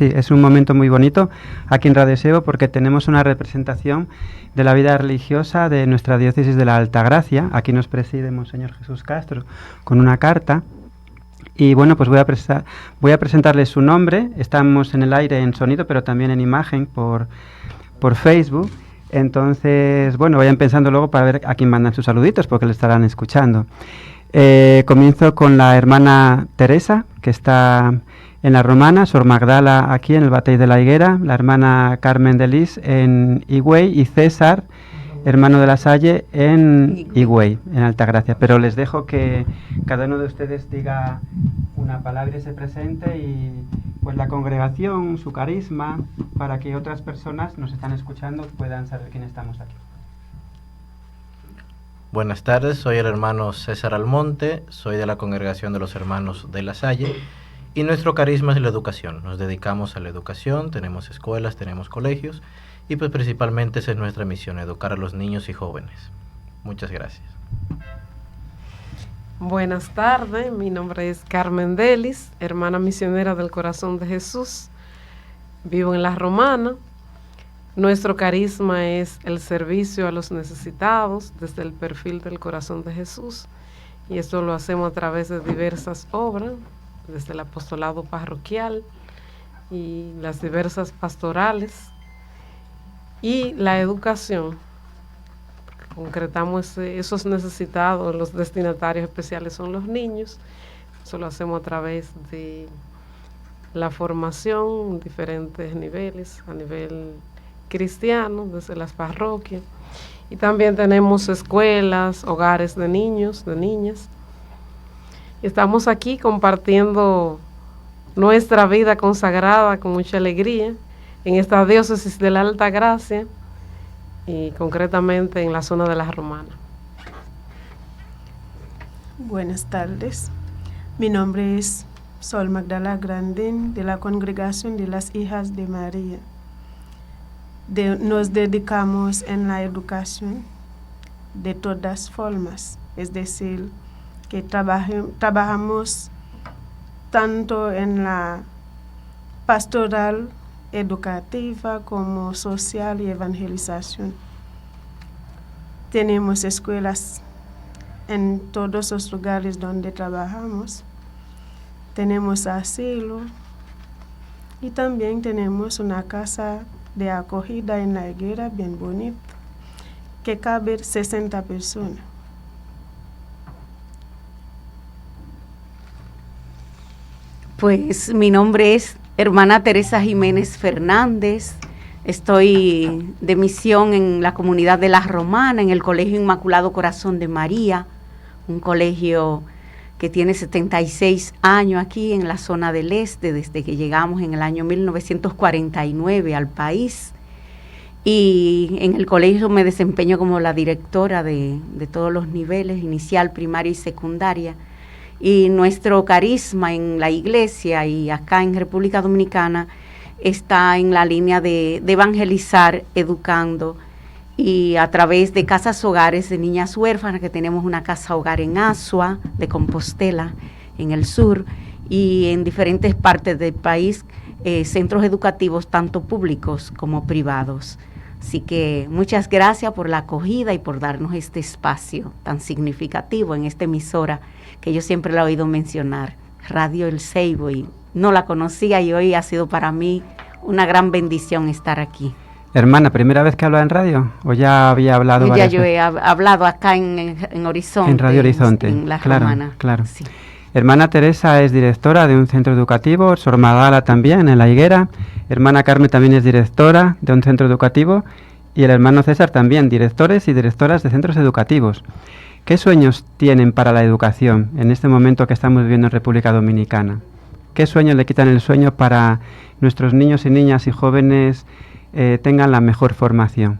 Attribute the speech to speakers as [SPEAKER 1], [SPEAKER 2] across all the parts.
[SPEAKER 1] Sí, es un momento muy bonito aquí en Radio Sebo porque tenemos una representación de la vida religiosa de nuestra diócesis de la Altagracia. Aquí nos preside Monseñor Jesús Castro con una carta. Y bueno, pues voy a presentarles su nombre. Estamos en el aire en sonido, pero también en imagen por Facebook. Entonces, bueno, vayan pensando luego para ver a quién mandan sus saluditos porque le estarán escuchando. Comienzo con la hermana Teresa, que está en la Romana, Sor Magdala aquí en el Batey de la Higuera, la hermana Carmen de Lis en Higüey y César, hermano de la Salle, en Higüey, en Altagracia. Pero les dejo que cada uno de ustedes diga una palabra y se presente y pues la congregación, su carisma, para que otras personas nos están escuchando puedan saber quién estamos aquí.
[SPEAKER 2] Buenas tardes, soy el hermano César Almonte, soy de la Congregación de los Hermanos de la Salle y nuestro carisma es la educación. Nos dedicamos a la educación, tenemos escuelas, tenemos colegios y pues principalmente esa es nuestra misión, educar a los niños y jóvenes. Muchas gracias.
[SPEAKER 3] Buenas tardes, mi nombre es Carmen Delis, hermana misionera del Corazón de Jesús. Vivo en La Romana. Nuestro carisma es el servicio a los necesitados desde el perfil del Corazón de Jesús y esto lo hacemos a través de diversas obras, desde el apostolado parroquial y las diversas pastorales y la educación. Concretamos esos necesitados, los destinatarios especiales son los niños. Eso lo hacemos a través de la formación en diferentes niveles, a nivel cristiano, desde las parroquias. Y también tenemos escuelas, hogares de niños, de niñas. Y estamos aquí compartiendo nuestra vida consagrada con mucha alegría en esta diócesis de la Altagracia y concretamente en la zona de La Romana.
[SPEAKER 4] Buenas tardes, mi nombre es Sol Magdala Grandín de la Congregación de las Hijas de María. Nos dedicamos en la educación de todas formas, es decir, que trabajamos tanto en la pastoral educativa como social y evangelización. Tenemos escuelas en todos los lugares donde trabajamos, tenemos asilo y también tenemos una casa de acogida en La Higuera bien bonita que cabe 60 personas.
[SPEAKER 5] Pues mi nombre es hermana Teresa Jiménez Fernández. Estoy de misión en la comunidad de La Romana, en el Colegio Inmaculado Corazón de María, un colegio que tiene 76 años aquí en la zona del este, desde que llegamos en el año 1949 al país. Y en el colegio me desempeño como la directora de todos los niveles, inicial, primaria y secundaria. Y nuestro carisma en la iglesia y acá en República Dominicana está en la línea de evangelizar, educando, y a través de casas hogares de niñas huérfanas, que tenemos una casa hogar en Asua, de Compostela, en el sur, y en diferentes partes del país, centros educativos tanto públicos como privados. Así que muchas gracias por la acogida y por darnos este espacio tan significativo en esta emisora que yo siempre la he oído mencionar, Radio El Seibo, y no la conocía y hoy ha sido para mí una gran bendición estar aquí.
[SPEAKER 1] Hermana, ¿primera vez que habla en radio? ¿O ya había hablado
[SPEAKER 5] Ya
[SPEAKER 1] varias
[SPEAKER 5] yo
[SPEAKER 1] veces?
[SPEAKER 5] he hablado acá en Horizonte.
[SPEAKER 1] En Radio Horizonte,
[SPEAKER 5] en La
[SPEAKER 1] claro,
[SPEAKER 5] Romana.
[SPEAKER 1] claro.
[SPEAKER 5] Sí.
[SPEAKER 1] Hermana Teresa es directora de un centro educativo, Sor Magdala también, en La Higuera. Hermana Carmen también es directora de un centro educativo. Y el hermano César también, directores y directoras de centros educativos. ¿Qué sueños tienen para la educación en este momento que estamos viviendo en República Dominicana? ¿Qué sueños le quitan el sueño para nuestros niños y niñas y jóvenes tengan la mejor formación?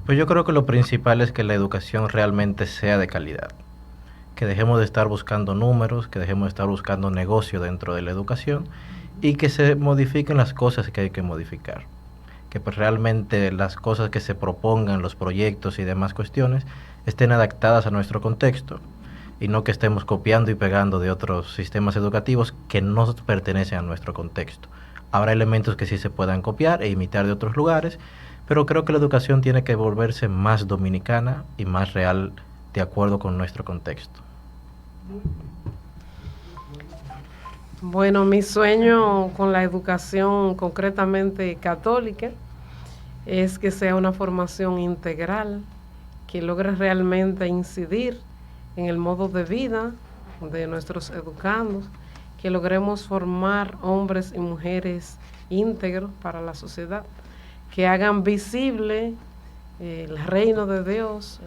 [SPEAKER 2] Pues yo creo que lo principal es que la educación realmente sea de calidad, que dejemos de estar buscando números, que dejemos de estar buscando negocio dentro de la educación y que se modifiquen las cosas que hay que modificar, que pues realmente las cosas que se propongan, los proyectos y demás cuestiones estén adaptadas a nuestro contexto. y no que estemos copiando y pegando de otros sistemas educativos que no pertenecen a nuestro contexto. Habrá elementos que sí se puedan copiar e imitar de otros lugares, pero creo que la educación tiene que volverse más dominicana y más real de acuerdo con nuestro contexto.
[SPEAKER 3] Bueno, mi sueño con la educación concretamente católica es que sea una formación integral, que logre realmente incidir en el modo de vida de nuestros educandos, que logremos formar hombres y mujeres íntegros para la sociedad, que hagan visible el reino de Dios,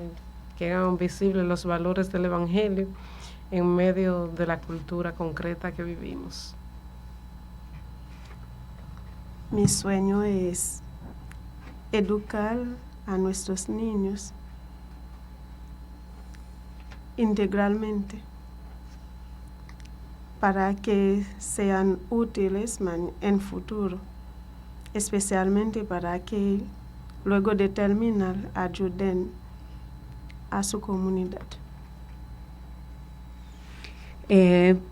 [SPEAKER 3] que hagan visible los valores del Evangelio en medio de la cultura concreta que vivimos.
[SPEAKER 4] Mi sueño es educar a nuestros niños integralmente para que sean útiles en futuro, especialmente para que luego de terminar ayuden a su comunidad.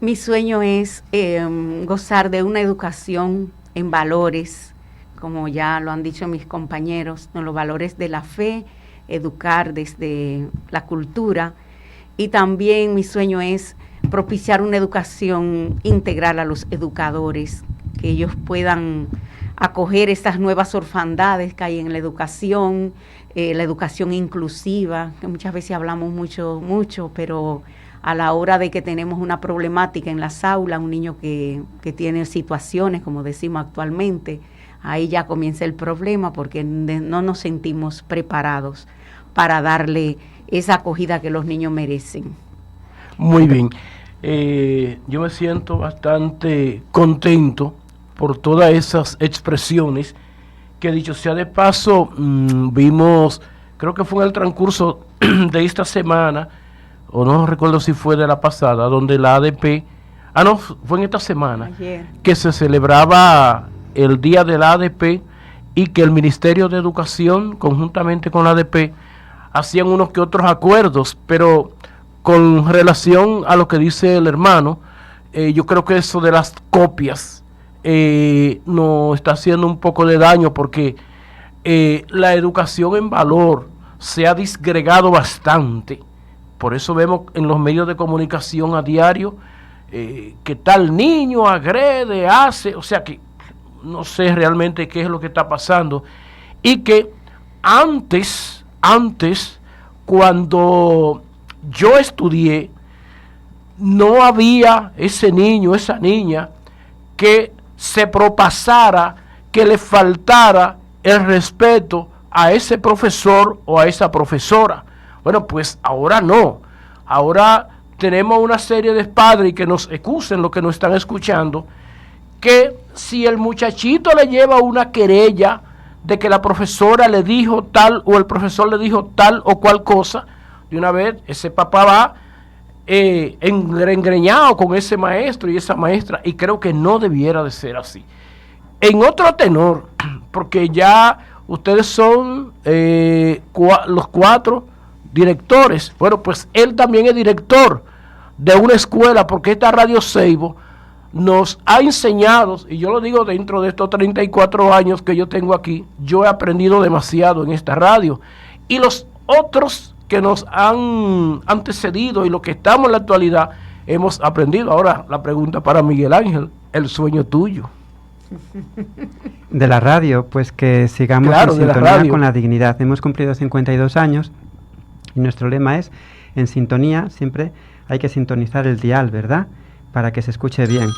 [SPEAKER 5] Mi sueño es gozar de una educación en valores, como ya lo han dicho mis compañeros, en los valores de la fe, educar desde la cultura, y también mi sueño es propiciar una educación integral a los educadores, que ellos puedan acoger estas nuevas orfandades que hay en la educación inclusiva, que muchas veces hablamos mucho, pero a la hora de que tenemos una problemática en las aulas, un niño que tiene situaciones, como decimos actualmente, ahí ya comienza el problema porque no nos sentimos preparados para darle esa acogida que los niños merecen.
[SPEAKER 6] Muy bien. Yo me siento bastante contento por todas esas expresiones que, dicho sea de paso, vimos, creo que fue en el transcurso de esta semana, o no recuerdo si fue de la pasada, donde la ADP, fue en esta semana, ayer, que se celebraba el Día de la ADP y que el Ministerio de Educación, conjuntamente con la ADP, hacían unos que otros acuerdos, pero con relación a lo que dice el hermano, yo creo que eso de las copias nos está haciendo un poco de daño, porque la educación en valor se ha disgregado bastante. Por eso vemos en los medios de comunicación a diario que tal niño agrede, hace, o sea que no sé realmente qué es lo que está pasando. Y que antes, cuando yo estudié, no había ese niño, esa niña, que se propasara, que le faltara el respeto a ese profesor o a esa profesora. Bueno, pues ahora no. Ahora tenemos una serie de padres, que nos excusen los que nos están escuchando, que si el muchachito le lleva una querella de que la profesora le dijo tal o el profesor le dijo tal o cual cosa, de una vez ese papá va engreñado con ese maestro y esa maestra, y creo que no debiera de ser así. En otro tenor, porque ya ustedes son los 4 directores, bueno, pues él también es director de una escuela, porque esta Radio Seibo nos ha enseñado, y yo lo digo dentro de estos 34 años que yo tengo aquí, yo he aprendido demasiado en esta radio, y los otros que nos han antecedido y los que estamos en la actualidad hemos aprendido. Ahora la pregunta para Miguel Ángel, el sueño tuyo.
[SPEAKER 1] De la radio, pues que sigamos en sintonía con la dignidad. Hemos cumplido 52 años y nuestro lema es: en sintonía, siempre hay que sintonizar el dial, ¿verdad?, para que se escuche bien.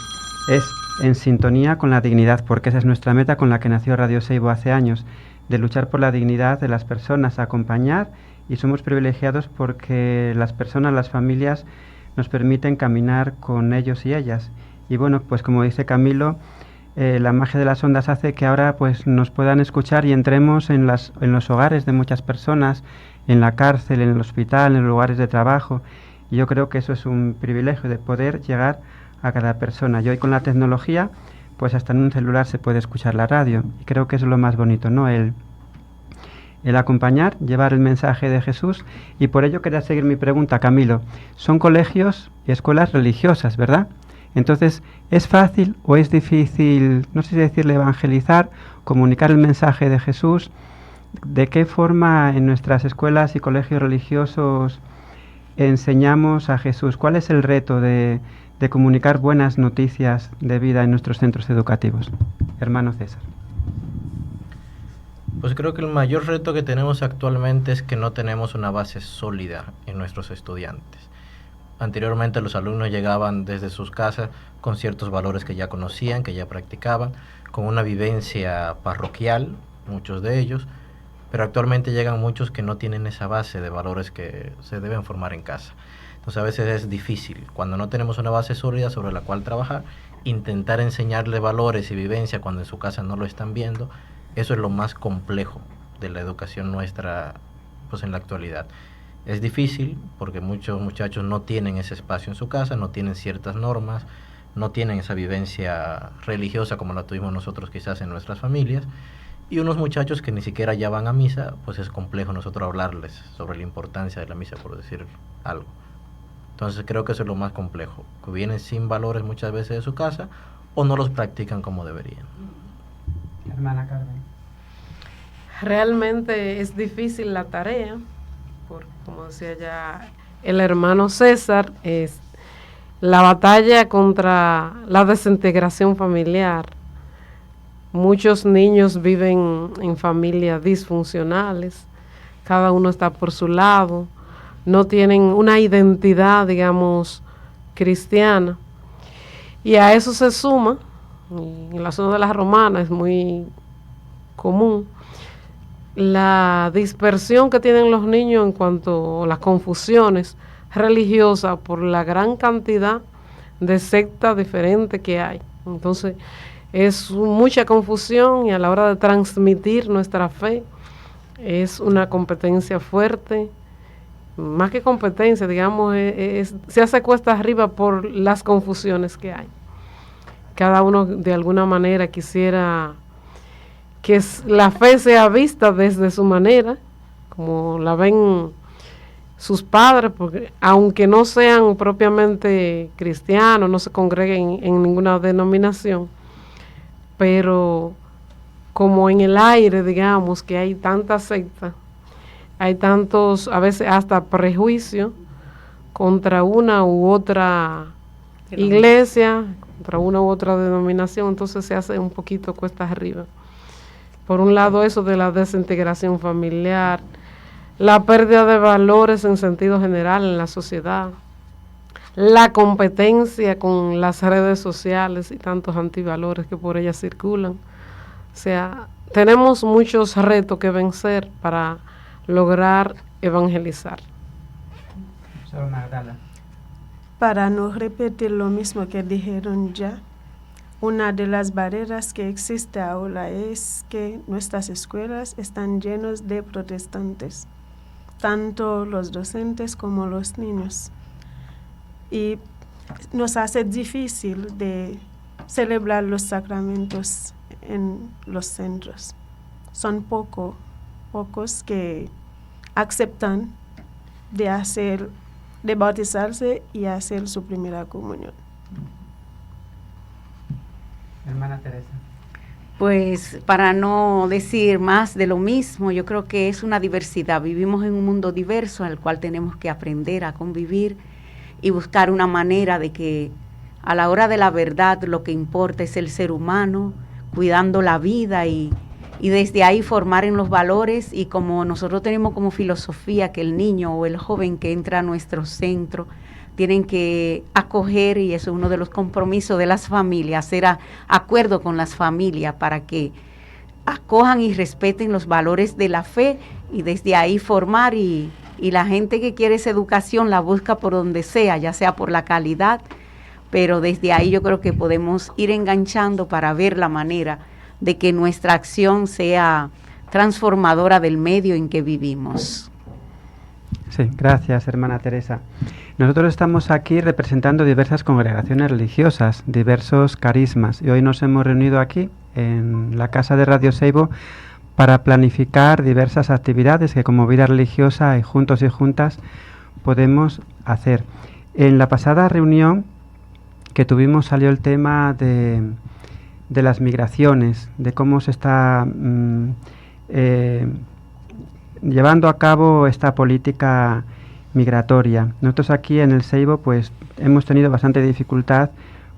[SPEAKER 1] Es en sintonía con la dignidad, porque esa es nuestra meta con la que nació Radio Seibo hace años, de luchar por la dignidad de las personas, acompañar, y somos privilegiados porque las personas, las familias, nos permiten caminar con ellos y ellas. Y bueno, pues como dice Camilo, la magia de las ondas hace que ahora pues nos puedan escuchar y entremos en los hogares de muchas personas, en la cárcel, en el hospital, en los lugares de trabajo. Y yo creo que eso es un privilegio, de poder llegar a cada persona. Y hoy con la tecnología, pues hasta en un celular se puede escuchar la radio. Y creo que eso es lo más bonito, ¿no? El el acompañar, llevar el mensaje de Jesús, y por ello quería seguir mi pregunta, Camilo. Son colegios y escuelas religiosas, ¿verdad? Entonces, ¿es fácil o es difícil, no sé si decirle evangelizar, comunicar el mensaje de Jesús? ¿De qué forma en nuestras escuelas y colegios religiosos enseñamos a Jesús? ¿Cuál es el reto de comunicar buenas noticias de vida en nuestros centros educativos? Hermano César.
[SPEAKER 2] Pues creo que el mayor reto que tenemos actualmente es que no tenemos una base sólida en nuestros estudiantes. Anteriormente los alumnos llegaban desde sus casas con ciertos valores que ya conocían, que ya practicaban, con una vivencia parroquial, muchos de ellos, pero actualmente llegan muchos que no tienen esa base de valores que se deben formar en casa. Entonces a veces es difícil, cuando no tenemos una base sólida sobre la cual trabajar, intentar enseñarle valores y vivencia cuando en su casa no lo están viendo. Eso es lo más complejo de la educación nuestra, pues en la actualidad. Es difícil porque muchos muchachos no tienen ese espacio en su casa, no tienen ciertas normas, no tienen esa vivencia religiosa como la tuvimos nosotros quizás en nuestras familias, y unos muchachos que ni siquiera ya van a misa, pues es complejo nosotros hablarles sobre la importancia de la misa, por decir algo. Entonces creo que eso es lo más complejo, que vienen sin valores muchas veces de su casa o no los practican como deberían.
[SPEAKER 1] Hermana Carmen.
[SPEAKER 3] Realmente es difícil la tarea, porque como decía ya el hermano César, es la batalla contra la desintegración familiar. Muchos niños viven en familias disfuncionales, cada uno está por su lado, no tienen una identidad, digamos, cristiana. Y a eso se suma, y en la zona de la Romana es muy común, la dispersión que tienen los niños en cuanto a las confusiones religiosas por la gran cantidad de sectas diferentes que hay. Entonces, es mucha confusión, y a la hora de transmitir nuestra fe es una competencia fuerte, más que competencia, digamos, se hace cuesta arriba por las confusiones que hay. Cada uno de alguna manera quisiera que la fe sea vista desde su manera, como la ven sus padres, porque aunque no sean propiamente cristianos, no se congreguen en ninguna denominación, pero como en el aire, digamos, que hay tantas sectas, hay tantos, a veces hasta prejuicios contra una u otra iglesia, contra una u otra denominación, entonces se hace un poquito cuesta arriba. Por un lado eso de la desintegración familiar, la pérdida de valores en sentido general en la sociedad, la competencia con las redes sociales y tantos antivalores que por ellas circulan. O sea, tenemos muchos retos que vencer para lograr evangelizar.
[SPEAKER 4] Para no repetir lo mismo que dijeron ya, una de las barreras que existe ahora es que nuestras escuelas están llenas de protestantes, tanto los docentes como los niños. Y nos hace difícil de celebrar los sacramentos en los centros. Son pocos que aceptan de bautizarse y hacer su primera comunión.
[SPEAKER 1] Hermana Teresa.
[SPEAKER 5] Pues para no decir más de lo mismo, yo creo que es una diversidad. Vivimos en un mundo diverso al cual tenemos que aprender a convivir y buscar una manera de que a la hora de la verdad lo que importa es el ser humano, cuidando la vida y desde ahí formar en los valores. Y como nosotros tenemos como filosofía que el niño o el joven que entra a nuestro centro tienen que acoger, y eso es uno de los compromisos de las familias, hacer acuerdo con las familias para que acojan y respeten los valores de la fe y desde ahí formar, y la gente que quiere esa educación la busca por donde sea, ya sea por la calidad, pero desde ahí yo creo que podemos ir enganchando para ver la manera de que nuestra acción sea transformadora del medio en que vivimos.
[SPEAKER 1] Sí, gracias, hermana Teresa. Nosotros estamos aquí representando diversas congregaciones religiosas, diversos carismas, y hoy nos hemos reunido aquí en la casa de Radio Seibo para planificar diversas actividades que como vida religiosa y juntos y juntas podemos hacer. En la pasada reunión que tuvimos salió el tema de las migraciones, de cómo se está llevando a cabo esta política migratoria. Nosotros aquí en el Seibo pues hemos tenido bastante dificultad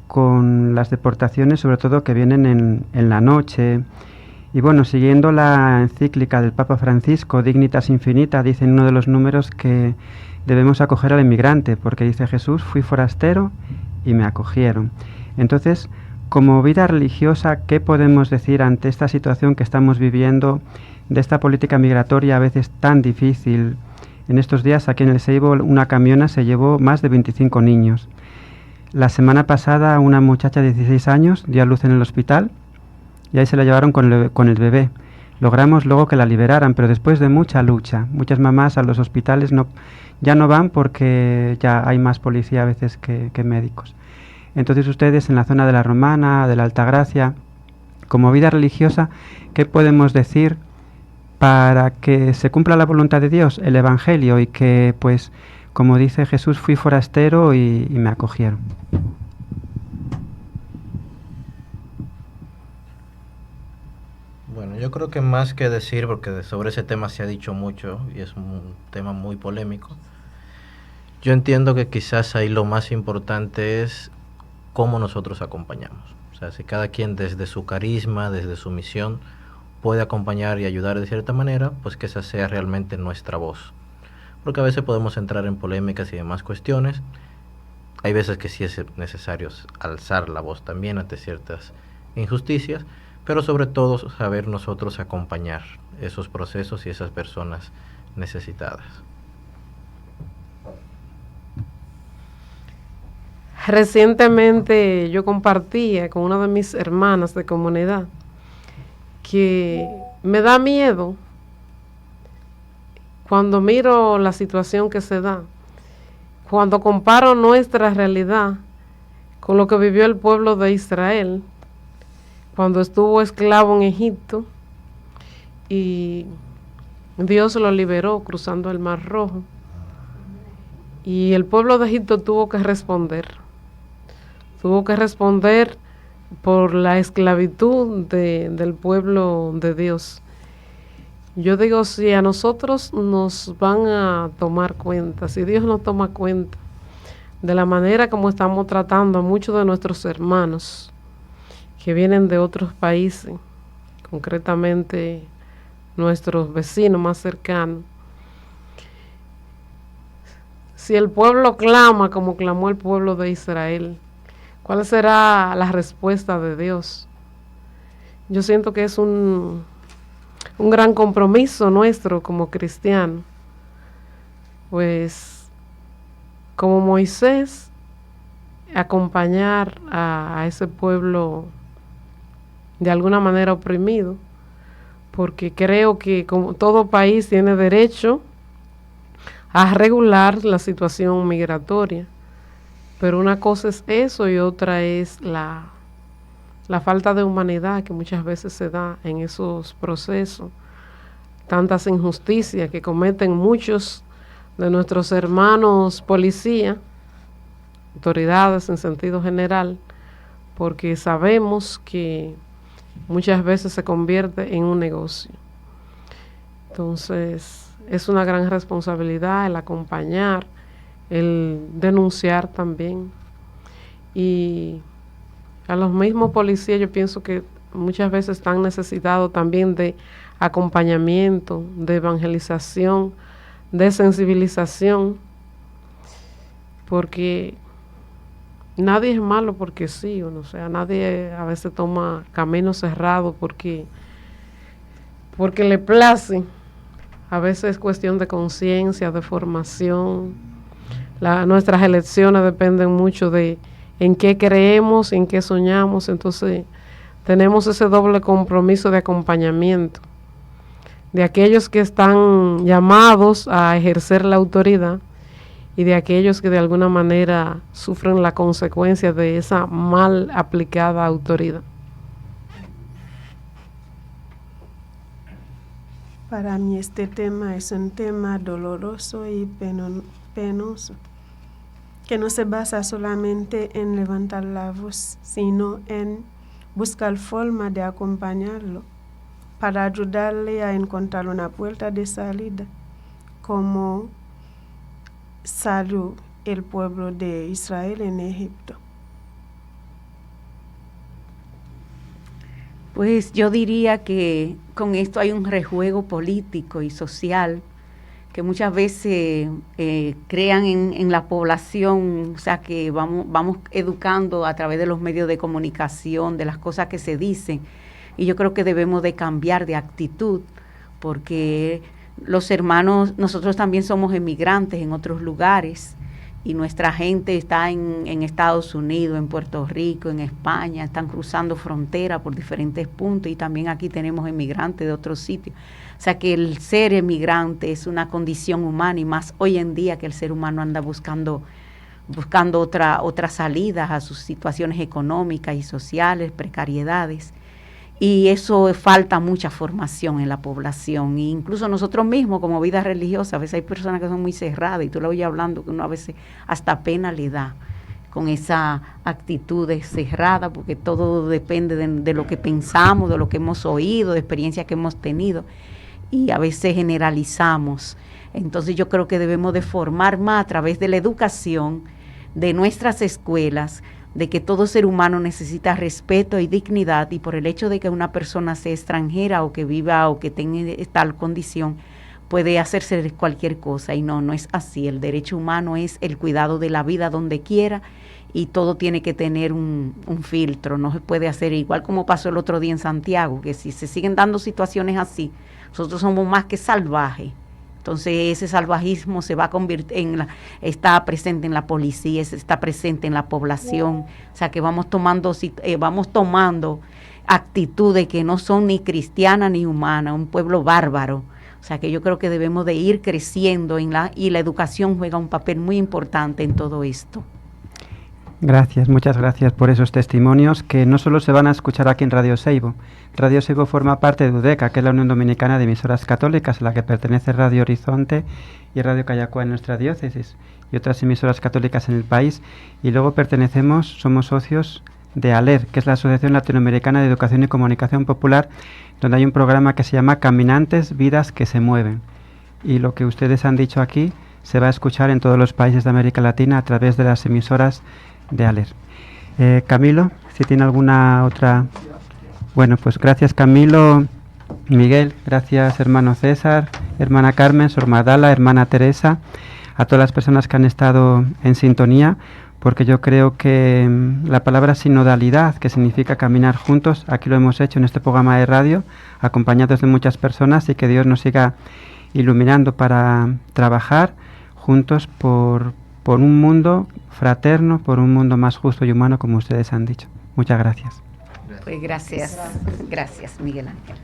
[SPEAKER 1] con las deportaciones, sobre todo que vienen en la noche. Y bueno, siguiendo la encíclica del Papa Francisco, Dignitas Infinita, dice en uno de los números que debemos acoger al inmigrante, porque dice Jesús, fui forastero y me acogieron. Entonces, como vida religiosa, ¿qué podemos decir ante esta situación que estamos viviendo, de esta política migratoria a veces tan difícil? En estos días aquí en el Seibo una camiona se llevó más de 25 niños. La semana pasada una muchacha de 16 años dio a luz en el hospital y ahí se la llevaron con el bebé. Logramos luego que la liberaran, pero después de mucha lucha. Muchas mamás a los hospitales ya no van porque ya hay más policía a veces que médicos. Entonces ustedes en la zona de la Romana, de la Altagracia, como vida religiosa, ¿qué podemos decir para que se cumpla la voluntad de Dios, el Evangelio, y que, pues, como dice Jesús, fui forastero y me acogieron?
[SPEAKER 2] Bueno, yo creo que más que decir, porque sobre ese tema se ha dicho mucho y es un tema muy polémico, yo entiendo que quizás ahí lo más importante es cómo nosotros acompañamos. O sea, si cada quien desde su carisma, desde su misión, puede acompañar y ayudar de cierta manera, pues que esa sea realmente nuestra voz. Porque a veces podemos entrar en polémicas y demás cuestiones. Hay veces que sí es necesario alzar la voz también ante ciertas injusticias, pero sobre todo saber nosotros acompañar esos procesos y esas personas necesitadas.
[SPEAKER 3] Recientemente yo compartía con una de mis hermanas de comunidad que me da miedo cuando miro la situación que se da, cuando comparo nuestra realidad con lo que vivió el pueblo de Israel cuando estuvo esclavo en Egipto y Dios lo liberó cruzando el Mar Rojo, y el pueblo de Egipto tuvo que responder por la esclavitud del pueblo de Dios. Yo digo, si a nosotros nos van a tomar cuenta, si Dios nos toma cuenta de la manera como estamos tratando a muchos de nuestros hermanos que vienen de otros países, concretamente nuestros vecinos más cercanos, si el pueblo clama como clamó el pueblo de Israel, ¿cuál será la respuesta de Dios? Yo siento que es un gran compromiso nuestro como cristianos, pues como Moisés, acompañar a ese pueblo de alguna manera oprimido, porque creo que como todo país tiene derecho a regular la situación migratoria, pero una cosa es eso y otra es la falta de humanidad que muchas veces se da en esos procesos, tantas injusticias que cometen muchos de nuestros hermanos policías, autoridades en sentido general, porque sabemos que muchas veces se convierte en un negocio. Entonces, es una gran responsabilidad el acompañar, el denunciar también. Y a los mismos policías yo pienso que muchas veces están necesitados también de acompañamiento, de evangelización, de sensibilización, porque nadie es malo porque sí, o sea, nadie a veces toma caminos cerrados porque le place. A veces es cuestión de conciencia, de formación. Nuestras elecciones dependen mucho de en qué creemos, en qué soñamos. Entonces tenemos ese doble compromiso de acompañamiento de aquellos que están llamados a ejercer la autoridad y de aquellos que de alguna manera sufren la consecuencia de esa mal aplicada autoridad.
[SPEAKER 4] Para mí este tema es un tema doloroso y penoso, que no se basa solamente en levantar la voz, sino en buscar forma de acompañarlo para ayudarle a encontrar una puerta de salida, como salió el pueblo de Israel en Egipto.
[SPEAKER 5] Pues yo diría que con esto hay un rejuego político y social que muchas veces crean en la población, o sea, que vamos educando a través de los medios de comunicación, de las cosas que se dicen, y yo creo que debemos de cambiar de actitud, porque los hermanos, nosotros también somos emigrantes en otros lugares, y nuestra gente está en Estados Unidos, en Puerto Rico, en España, están cruzando frontera por diferentes puntos, y también aquí tenemos emigrantes de otros sitios. O sea que el ser emigrante es una condición humana, y más hoy en día que el ser humano anda buscando otras salidas a sus situaciones económicas y sociales, precariedades. Y eso falta mucha formación en la población, e incluso nosotros mismos como vida religiosa, a veces hay personas que son muy cerradas y tú la oyes hablando que uno a veces hasta pena le da con esa actitud cerrada, porque todo depende de lo que pensamos, de lo que hemos oído, de experiencias que hemos tenido, y a veces generalizamos. Entonces yo creo que debemos de formar más a través de la educación de nuestras escuelas, de que todo ser humano necesita respeto y dignidad, y por el hecho de que una persona sea extranjera o que viva o que tenga tal condición, puede hacerse cualquier cosa, y no es así. El derecho humano es el cuidado de la vida donde quiera, y todo tiene que tener un filtro, no se puede hacer igual como pasó el otro día en Santiago, que si se siguen dando situaciones así, nosotros somos más que salvajes. Entonces ese salvajismo se va a convertir está presente en la policía, está presente en la población, o sea que vamos tomando actitudes que no son ni cristianas ni humanas, un pueblo bárbaro. O sea que yo creo que debemos de ir creciendo y la educación juega un papel muy importante en todo esto.
[SPEAKER 1] Gracias, muchas gracias por esos testimonios que no solo se van a escuchar aquí en Radio Seibo. Radio Seibo forma parte de UDECA, que es la Unión Dominicana de Emisoras Católicas, a la que pertenece Radio Horizonte y Radio Cayacua en nuestra diócesis, y otras emisoras católicas en el país. Y luego somos socios de ALER, que es la Asociación Latinoamericana de Educación y Comunicación Popular, donde hay un programa que se llama Caminantes, Vidas que se Mueven. Y lo que ustedes han dicho aquí se va a escuchar en todos los países de América Latina a través de las emisoras de ALER. Camilo, si tiene alguna otra... Bueno, pues gracias Camilo, Miguel, gracias hermano César, hermana Carmen, Sor Magdala, hermana Teresa, a todas las personas que han estado en sintonía, porque yo creo que la palabra sinodalidad, que significa caminar juntos, aquí lo hemos hecho en este programa de radio, acompañados de muchas personas, y que Dios nos siga iluminando para trabajar juntos por un mundo fraterno, por un mundo más justo y humano, como ustedes han dicho. Muchas gracias.
[SPEAKER 5] Pues gracias Miguel Ángel.